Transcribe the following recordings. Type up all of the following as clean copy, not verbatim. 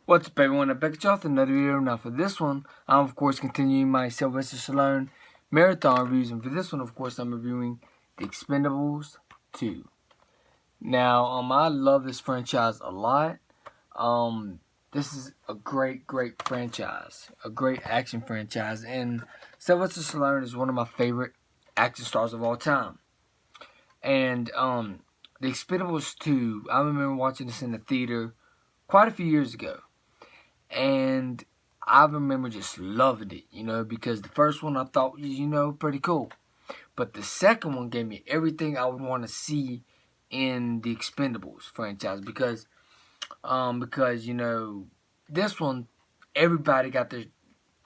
What's up, everyone? I'm back with y'all with another video. Now for this one, I'm of course continuing my Sylvester Stallone marathon reviews, and for this one, of course, I'm reviewing The Expendables 2. Now, I love this franchise a lot. This is a great franchise, a great action franchise, and Sylvester Stallone is one of my favorite action stars of all time. And The Expendables 2, I remember watching this in the theater quite a few years ago. And I remember just loving it, because the first one I thought was, pretty cool. But the second one gave me everything I would want to see in the Expendables franchise because this one, everybody got their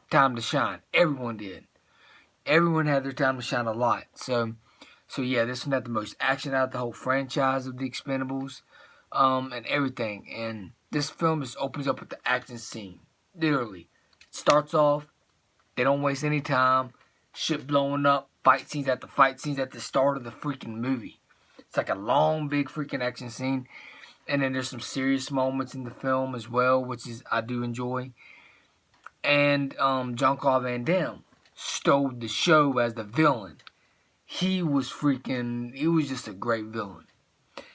time to shine. Everyone did. Everyone had their time to shine a lot. So yeah, this one had the most action out of the whole franchise of the Expendables, and everything. And this film just opens up with the action scene. Literally. It starts off, they don't waste any time, shit blowing up, fight scenes at the start of the freaking movie. It's like a long, big freaking action scene. And then there's some serious moments in the film as well, which is I do enjoy. And Jean-Claude Van Damme stole the show as the villain. He was just a great villain.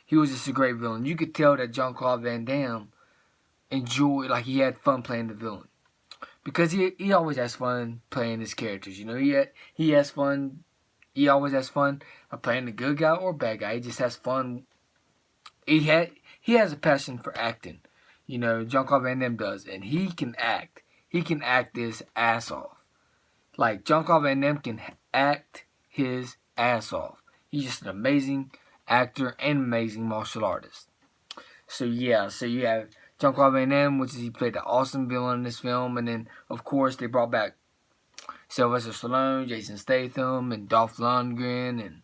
He was just a great villain. You could tell that Jean-Claude Van Damme he had fun playing the villain. Because he always has fun playing his characters, he has fun, he always has fun playing the good guy or bad guy. He just has fun. He has a passion for acting, Jean-Claude Van Damme does, and he can act. He can act his ass off. Like, Jean-Claude Van Damme can act his ass off. He's just an amazing actor and amazing martial artist. So you have Jean-Claude Van Damme, which is he played the awesome villain in this film, and then of course they brought back Sylvester Stallone, Jason Statham, and Dolph Lundgren, and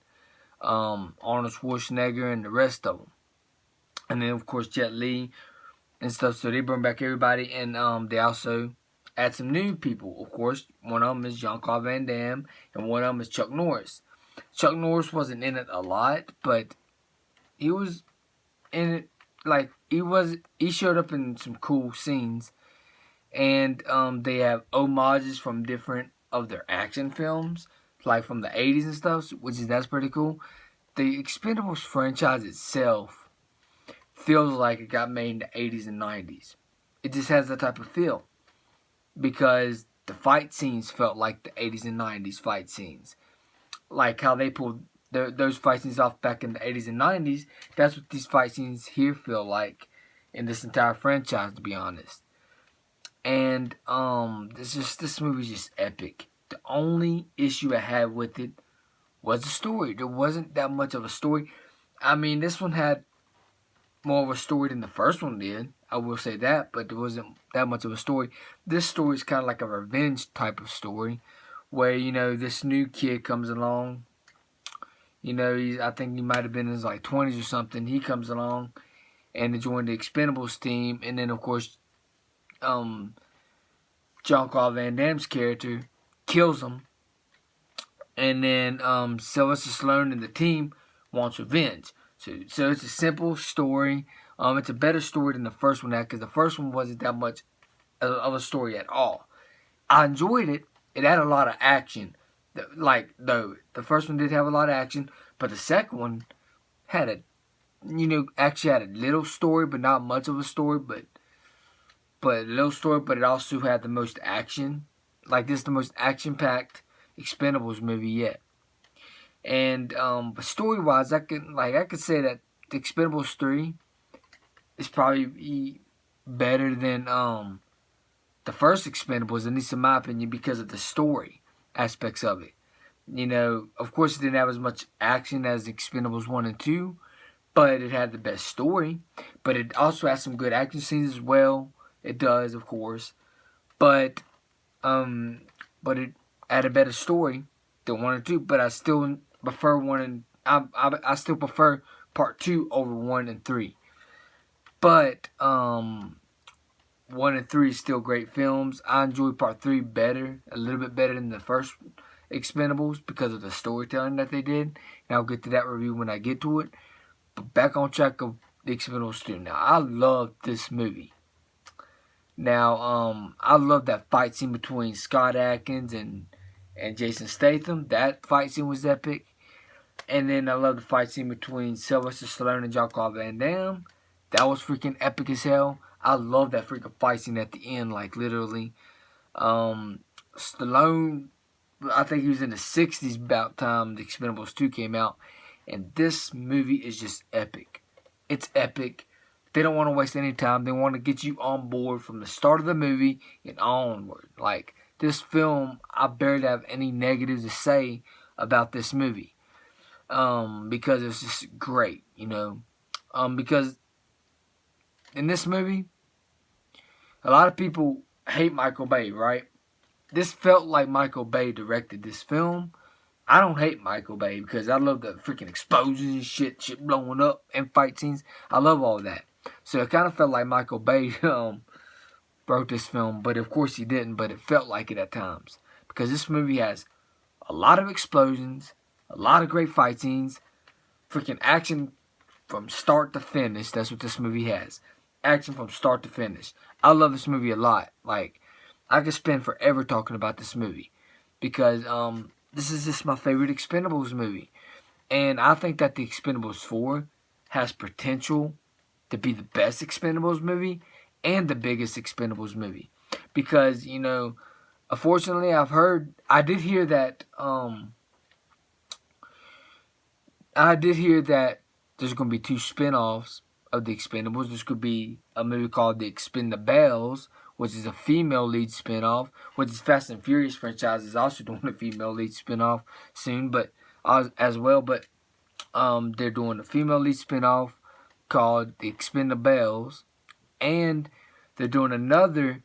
Arnold Schwarzenegger, and the rest of them, and then of course Jet Li and stuff. So they bring back everybody, and they also add some new people. Of course, one of them is Jean-Claude Van Damme, and one of them is Chuck Norris. Chuck Norris wasn't in it a lot, but he was in it. Like, he showed up in some cool scenes, and they have homages from different of their action films, like from the 80s and stuff, that's pretty cool. The Expendables franchise itself feels like it got made in the 80s and 90s. It just has that type of feel, because the fight scenes felt like the 80s and 90s fight scenes. Like how they pulled those fight scenes off back in the 80s and 90s, that's what these fight scenes here feel like in this entire franchise, to be honest. And this movie's just epic. The only issue I had with it was the story. There wasn't that much of a story. I mean, this one had more of a story than the first one did, I will say that, but there wasn't that much of a story. This story is kind of like a revenge type of story, where, this new kid comes along. I think he might have been in his 20s or something. He comes along and they join the Expendables team, and then of course, Jean-Claude Van Damme's character kills him, and then Sylvester Stallone and the team wants revenge. So it's a simple story. It's a better story than the first one, because the first one wasn't that much of a story at all. I enjoyed it. It had a lot of action. The first one did have a lot of action, but the second one had actually had a little story, but not much of a story, but a little story, but it also had the most action. Like, this is the most action-packed Expendables movie yet. And but story-wise, I could say that the Expendables 3 is probably better than the first Expendables, at least in my opinion, because of the story aspects of it. Of course, it didn't have as much action as Expendables 1 and 2, but it had the best story. But it also has some good action scenes as well. It does, of course. But it had a better story than 1 and 2. But I still prefer 1 and I still prefer Part 2 over 1 and 3. But 1 and 3 is still great films. I enjoy Part 3 better, a little bit better than the first Expendables, because of the storytelling that they did. And I'll get to that review when I get to it. But back on track of the Expendables 2. Now, I love this movie. Now, I love that fight scene between Scott Adkins and Jason Statham. That fight scene was epic. And then I love the fight scene between Sylvester Stallone and Jean-Claude Van Damme. That was freaking epic as hell. I love that freaking fight scene at the end, like literally. Stallone, I think he was in the 60s about time the Expendables 2 came out. And this movie is just epic. It's epic. They don't want to waste any time. They want to get you on board from the start of the movie and onward. Like, this film, I barely have any negatives to say about this movie. Because it's just great, you know. Because in this movie, a lot of people hate Michael Bay, right? This felt like Michael Bay directed this film. I don't hate Michael Bay because I love the freaking explosions and shit blowing up and fight scenes. I love all that. So it kind of felt like Michael Bay wrote this film, but of course he didn't, but it felt like it at times. Because this movie has a lot of explosions, a lot of great fight scenes, freaking action from start to finish. That's what this movie has. Action from start to finish. I love this movie a lot. Like, I could spend forever talking about this movie. Because this is just my favorite Expendables movie. And I think that the Expendables 4 has potential to be the best Expendables movie and the biggest Expendables movie. Because, you know, unfortunately I did hear that there's going to be 2 spin-offs of the Expendables. There's going to be a movie called The Expendables, which is a female lead spin-off, which is Fast and Furious franchise is also doing a female lead spin-off soon, but as well. But they're doing a female lead spin-off called The Expendables, and they're doing another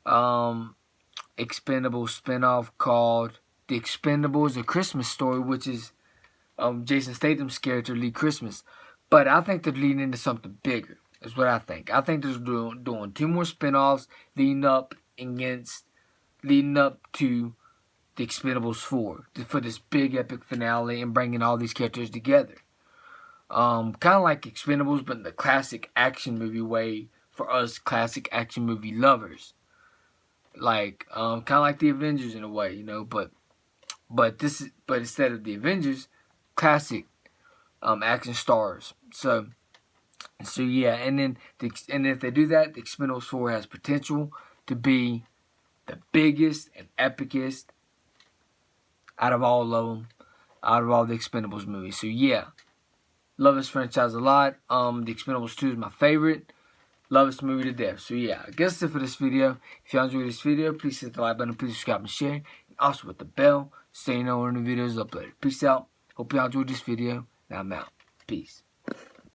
Expendables spin-off called The Expendables: A Christmas Story, which is Jason Statham's character, Lee Christmas. But I think they're leading into something bigger, is what I think. I think they're doing 2 more spin-offs leading up to the Expendables 4 for this big epic finale and bringing all these characters together. Kind of like Expendables, but in the classic action movie way for us classic action movie lovers. Like, kind of like the Avengers in a way, you know, but instead of the Avengers, classic action stars. So yeah, and then if they do that, the Expendables 4 has potential to be the biggest and epicest out of all of them, out of all the Expendables movies. So yeah, love this franchise a lot. The Expendables 2 is my favorite. Love this movie to death. So yeah, I guess that's it for this video. If y'all enjoyed this video, please hit the like button, please subscribe and share. And also with the bell, so you know when the video is uploaded. Peace out. Hope y'all enjoyed this video. And I'm out. Peace.